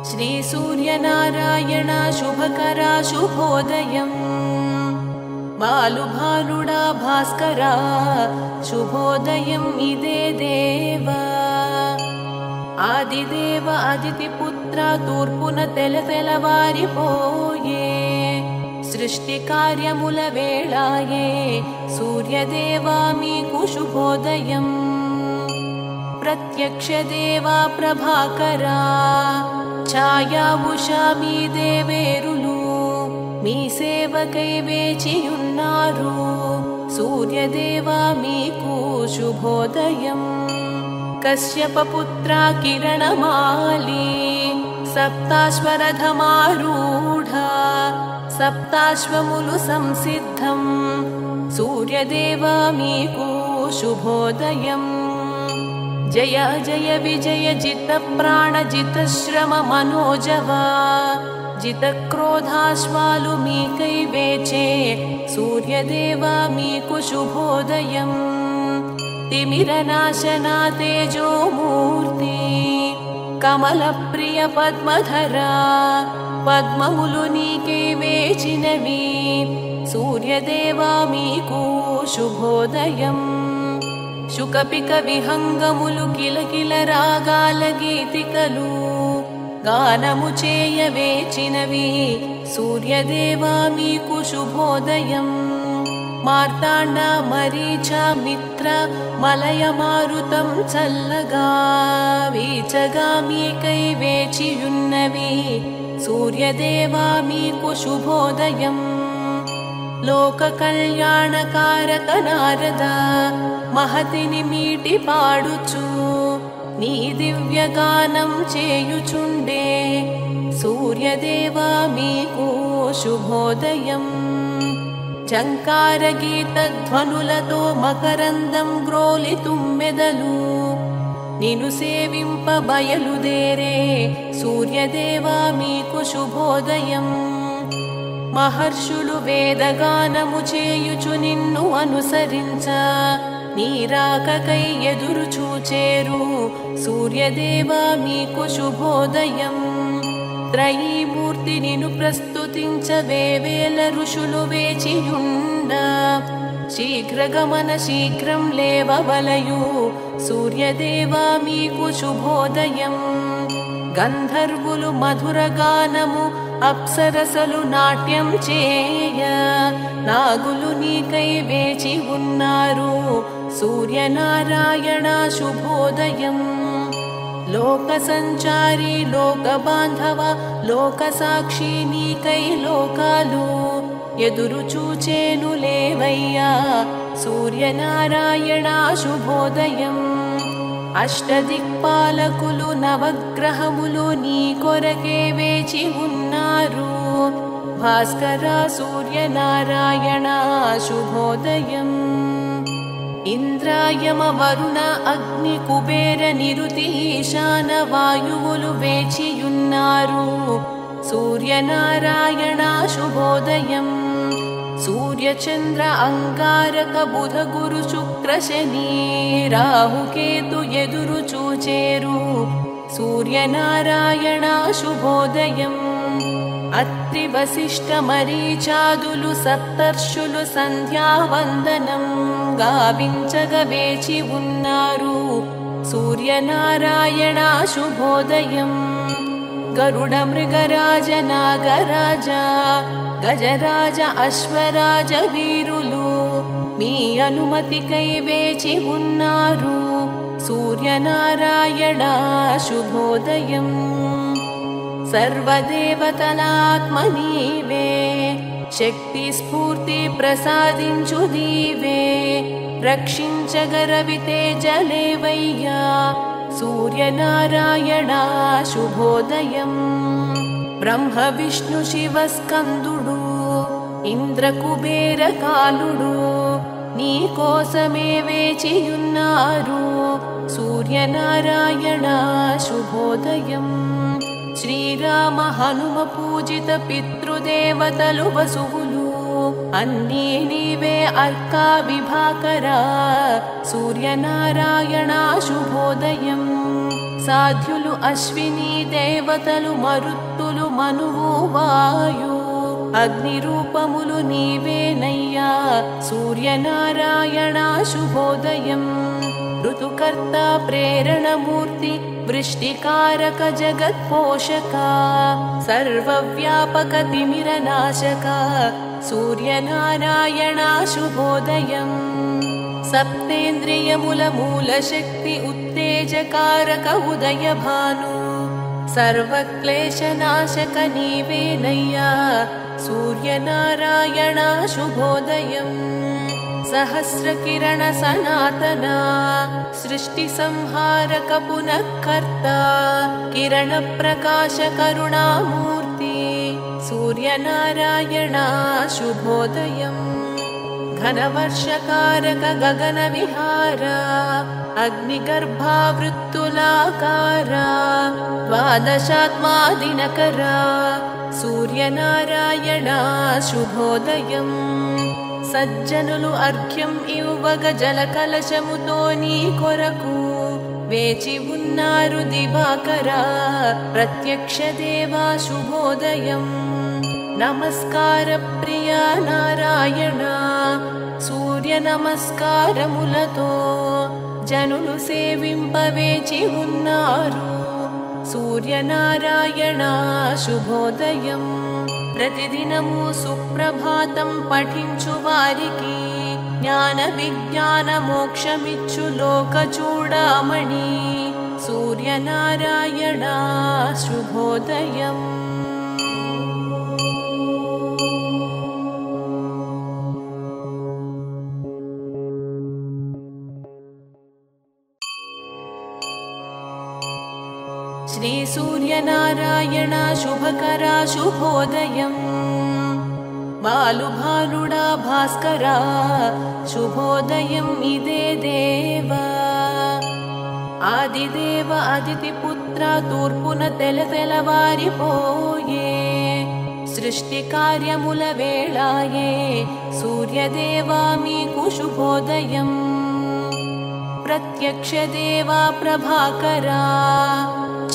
श्री सूर्यनारायण शुभकरा शुभोदयम् बालुभानुडा भास्करा शुभोदयम् इदे देवा आदिदेव अदितिपुत्र तूर्पुन तेलवारिपोये सृष्टिकार्यमुल वेळाये सूर्यदेवा मीकु शुभोदयम् प्रत्यक्ष देवा प्रभाकरा ఛాయా ఉషా మీ దేవేరులు మీ సేవకై వేచియున్నారు సూర్యదేవా మీకు శుభోదయం కశ్యపపుత్ర కిరణమాలి సప్తాశ్వరథమారూఢ సప్తాశ్వములు సంసిద్ధం సూర్యదేవా మీకు శుభోదయం जय जय विजय जित प्राण जित श्रम मनोजवा जित क्रोधाश्वालु मीकै वेचे सूर्यदेवा मीकु शुभोदयम् तिमिरनाशना तेजोमूर्ति कमलप्रिय पद्मधरा पद्ममुलु नीकै वेचिनवी सूर्यदेवा मीकु शुभोदयम् शुकपिक विहंगमुलु किलकिल रागाल गीतिकलु गानमु चेयवेचिनवी सूर्यदेवा मीकु शुभोदयम् మార్తాండ మరీచ మిత్ర మలయ మారుతం చల్లగా వీచగా మీకై వేచియున్నవి సూర్యదేవా మీకు శుభోదయం లోక కళ్యాణకారక నారద మహతిని మీటి పాడుచు నీ దివ్యగానం చేయుచుండే సూర్యదేవా మీకు శుభోదయం చంకార గీత ధ్వనులతో మకరందం గ్రోలి తుమ్మెదలు నిను సేవింప బయలుదేరే సూర్యదేవా మీకు శుభోదయం మహర్షులు వేదగానము చేయుచు నిన్ను అనుసరించ నీరాకకై ఎదురు చూచేరు సూర్యదేవా మీకు శుభోదయం త్రయీమూర్తి నిను ప్రస్తుతించ వేవేల ఋషులు వేచియుండ శీఘ్రగమన శీఘ్రం లేవవలయు సూర్యదేవా మీకు శుభోదయం గంధర్వులు మధుర గానము అప్సరసలు నాట్యం చేయ నాగులు నీకై వేచి ఉన్నారు సూర్యనారాయణ శుభోదయం లోక సంచారి లోక బాంధవ లోక సాక్షి నీకై లోకాలు ఎదురు చూచేను లేవయ్యా సూర్యనారాయణ శుభోదయం అష్టదిక్పాలకులు నవగ్రహములు నీ కొరకే వేచి ఉన్నారు భాస్కర సూర్యనారాయణ శుభోదయం ఇంద్రాయమ వరుణ అగ్ని కుబేర నిరుతి ఈశాన వాయువులు వేచియున్నారు సూర్యనారాయణ శుభోదయం సూర్యచంద్ర అంగారక బుధ గురు శుక్ర శని రాహుకేతు ఎదురు చూచేరు సూర్యనారాయణ శుభోదయం అత్రి వశిష్ఠ మరీచాదులు సప్తర్షులు సంధ్యావందనం గావించగ వేచి ఉన్నారు సూర్యనారాయణ శుభోదయం గరుడ మృగరాజ నాగరాజ గజరాజ అశ్వరాజ వీరులు మీ అనుమతికై వేచి ఉన్నారు సూర్యనారాయణ శుభోదయం సర్వదేవతలాత్మ నీవే శక్తి స్ఫూర్తి ప్రసాదించు నీవే రక్షించగరవి తేజలేవయ్యా సూర్యనారాయణ శుభోదయం బ్రహ్మ విష్ణు శివ స్కందుడు ఇంద్ర కుబేర కాలుడు నీ కోసమే వేచియున్నారు సూర్యనారాయణ శుభోదయం శ్రీరామ హనుమ పూజిత పితృదేవతలు వసువులు అన్నీ నీవే అర్కా విభాకరా సూర్యనారాయణ శుభోదయం సాధ్యులు అశ్విని దేవతలు మరుత్తులు మనువు వాయు అగ్ని రూపములు నీవేనయ్యా సూర్యనారాయణ శుభోదయం ఋతుకర్త ప్రేరణమూర్తి వృష్టికారక జగత్పోషక సర్వవ్యాపక తిమిరనాశక సూర్యనారాయణ శుభోదయం సప్తేంద్రియముల మూలశక్తి ఉత్తేజకారక ఉదయ భాను సర్వక్లేశనాశక నీవేనయ్యా సూర్యనారాయణ శుభోదయం సహస్రకిరణ సనాతన సృష్టి సంహారక పునఃకర్త కిరణ ప్రకాశ కరుణామూర్తి సూర్యనారాయణ శుభోదయం ఘనవర్షకారక గగన విహార అగ్నిగర్భావృత్తులాకార ద్వాదశాత్మా దినకర సూర్యనారాయణ శుభోదయం సజ్జనులు అర్ఘ్యం ఇవ్వగ జల కలశముతో నీ కొరకు వేచి ఉన్నారు దివాకర ప్రత్యక్ష దేవా శుభోదయం నమస్కార ప్రియ నారాయణ సూర్య నమస్కారములతో జనులు సేవింపవేచి ఉన్నారు సూర్యనారాయణ శుభోదయం ప్రతిదినము సుప్రభాతం పఠించు వారికి జ్ఞాన విజ్ఞాన మోక్షమిచ్చు లోక చూడామణి సూర్యనారాయణ శుభోదయం శ్రీ సూర్యనారాయణ శుభకరా శుభోదయం బాలుభానుడా భాస్కరా శుభోదయం ఇదే దేవా ఆదిదేవ అదితి పుత్ర తూర్పున తెలవారిపోయే సృష్టి కార్యముల వేళాయే సూర్యదేవా మీకు శుభోదయం ప్రత్యక్ష దేవా ప్రభాకరా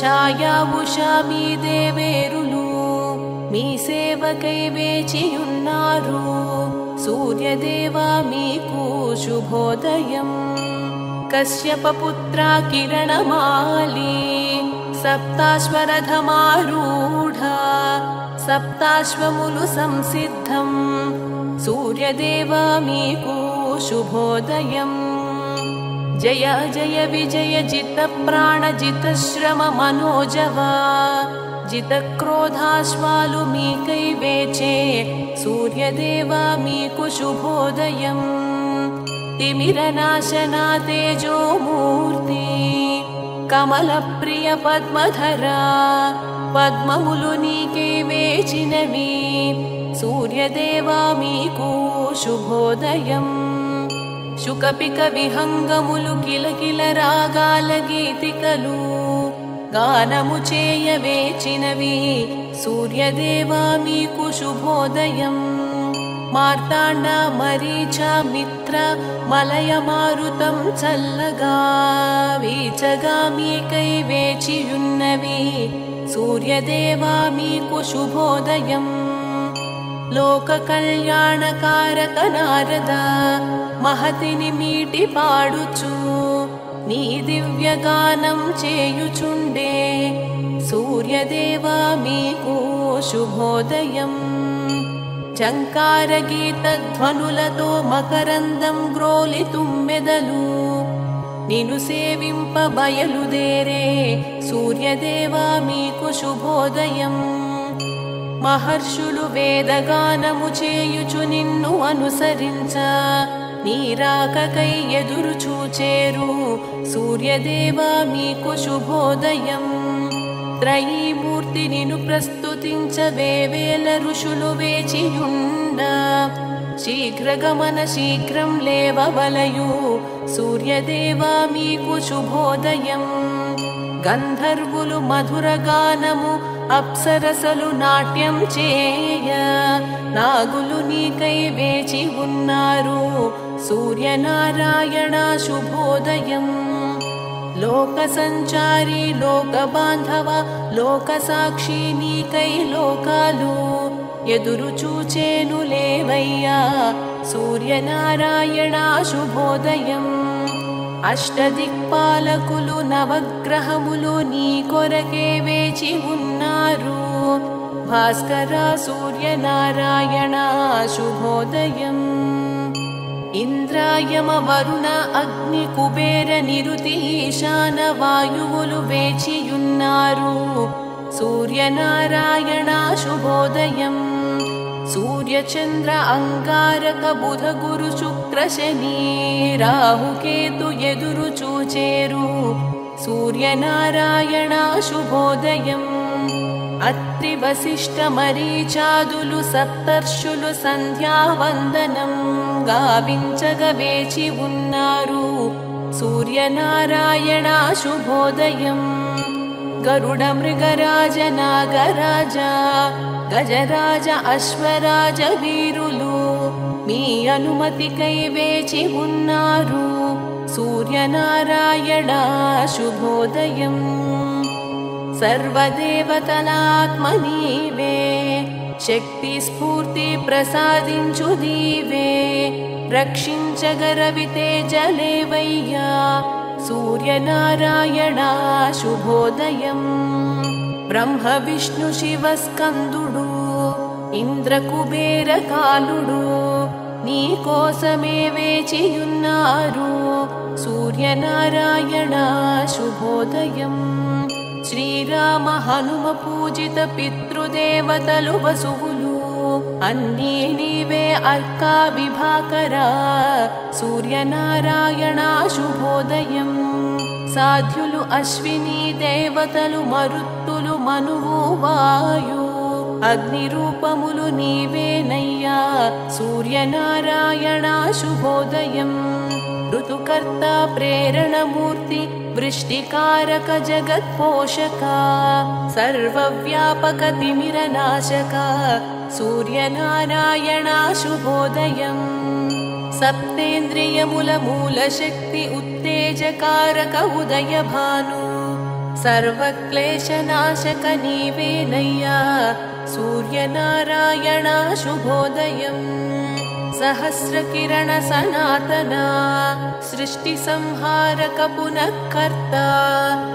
ఛాయా ఉషా మీ దేవేరులు మీ సేవకై వేచియున్నారు సూర్యదేవా మీకు శుభోదయం కశ్యప పుత్ర కిరణమాలి సప్తాశ్వరథమారూఢ సప్తాశ్వములు సంసిద్ధం సూర్యదేవా మీకు శుభోదయం జయ జయ విజయ జిత ప్రాణ జిత శ్రమ మనోజవా జిత క్రోధాశ్వాలు మీకై వేచే సూర్యదేవా మీకు శుభోదయం తిమిరనాశనా తేజోమూర్తి కమల ప్రియ పద్మధరా పద్మములు నీకై వేచినవి సూర్యదేవా మీకు శుభోదయం శుకపిక విహంగములు కిలకిల రాగాల గీతికలు గానము చేయ వేచినవి సూర్యదేవా మీకు శుభోదయం మార్తాండ మరీచ మిత్ర మలయ మారుతం చల్లగా వీచగా మీకై వేచియున్నవి సూర్యదేవా మీకు శుభోదయం లోక కళ్యాణకారక నారద మహతిని మీటి పాడుచు నీ దివ్యగానం చేయుచుండే సూర్యదేవా మీకు శుభోదయం చంకార గీత ధ్వనులతో మకరందం గ్రోలి తుమ్మెదలు నిను సేవింప బయలుదేరే సూర్యదేవా మీకు శుభోదయం మహర్షులు వేదగానము చేయుచు నిన్ను అనుసరించ నీరాకకై ఎదురు చూచేరు సూర్యదేవా మీకు శుభోదయం త్రయీమూర్తి నిను ప్రస్తుతించ వేవేల ఋషులు వేచియుండ శీఘ్రగమన శీఘ్రం లేవవలయు సూర్యదేవా మీకు శుభోదయం గంధర్వులు మధురగానము అప్సరసలు నాట్యం చేయ నాగులు నీకై వేచి ఉన్నారు సూర్యనారాయణ శుభోదయం లోకసంచారి లోకబాంధవ లోకసాక్షి నీకై లోకాలు ఎదురు చూచేను లేవయ్యా సూర్యనారాయణ శుభోదయం అష్టదిక్పాలకులు నవగ్రహములు నీ కొరకే వేచి ఉన్నారు భాస్కర సూర్యనారాయణ శుభోదయం ఇంద్రాయమ వరుణ అగ్ని కుబేర నిరుతి ఈశాన వాయువులు వేచియున్నారు సూర్యనారాయణ శుభోదయం సూర్యచంద్ర అంగారక బుధ గురు శుక్ర శని రాహుకేతు ఎదురు చూచేరు సూర్యనారాయణ శుభోదయం అత్రి వశిష్ఠ మరీచాదులు సప్తర్షులు సంధ్యావందనం గావించగ వేచి ఉన్నారు సూర్యనారాయణ శుభోదయం గరుడ మృగరాజ నాగరాజ గజరాజ అశ్వరాజ వీరులు మీ అనుమతికై వేచి ఉన్నారు సూర్యనారాయణ శుభోదయం సర్వదేవతలాత్మ నీవే శక్తి స్ఫూర్తి ప్రసాదించు దీవే రక్షించగరవి తేజలేవయ్యా సూర్యనారాయణ శుభోదయం బ్రహ్మ విష్ణు శివ స్కందుడు ఇంద్రకుబేర కాలుడు నీ కోసమే వేచియున్నారు సూర్యనారాయణ శుభోదయం శ్రీరామ హనుమ పూజిత పితృదేవతలు వసువులు అన్నీ నీవే అర్కా విభాకరా సూర్యనారాయణ శుభోదయం సాధ్యులు అశ్విని దేవతలు మరుత్తులు మనువు వాయు అగ్ని రూపములు నీవేనయ్యా సూర్యనారాయణ శుభోదయం ఋతుకర్త ప్రేరణమూర్తి వృష్టికారక జగత్పోషక సర్వవ్యాపక తిమిరనాశక సూర్యనారాయణ శుభోదయం సప్తేంద్రియముల మూల శక్తి ఉత్తేజకారక ఉదయ భాను సర్వక్లేశనాశక నీవేనయ్యా సూర్యనారాయణ శుభోదయం సహస్రకిరణ సనాతన సృష్టి సంహారక పునఃకర్త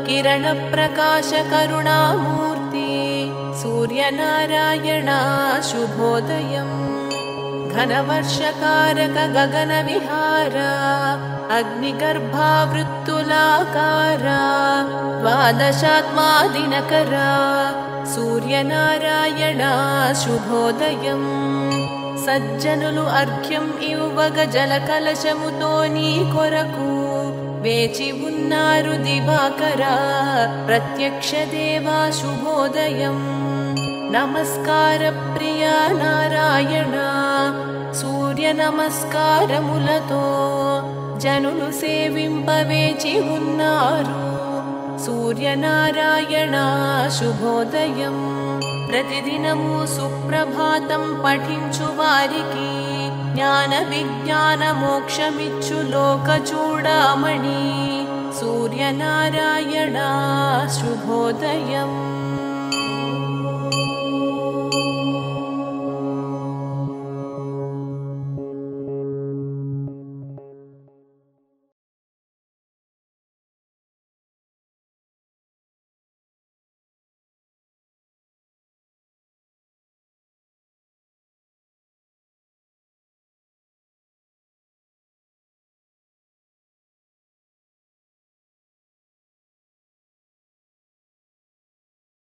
కిరణ ప్రకాశ కరుణామూర్తి సూర్యనారాయణ శుభోదయం ఘనవర్షకారక గగన విహార అగ్నిగర్భావృత్తులాకార ద్వాదశాత్మా దినకర సూర్యనారాయణ శుభోదయం సజ్జనులు అర్ఘ్యం ఇవ్వగ జల కలశముతో నీ కొరకు వేచి ఉన్నారు దివాకర ప్రత్యక్ష దేవా శుభోదయం నమస్కార ప్రియ నారాయణ సూర్య నమస్కారములతో జనులు సేవింపవేచి ఉన్నారు సూర్యనారాయణ శుభోదయం ప్రతిదినము సుప్రభాతం పఠించు వారికి జ్ఞాన విజ్ఞాన మోక్షమిచ్చు లోక చూడామణి సూర్యనారాయణ శుభోదయం.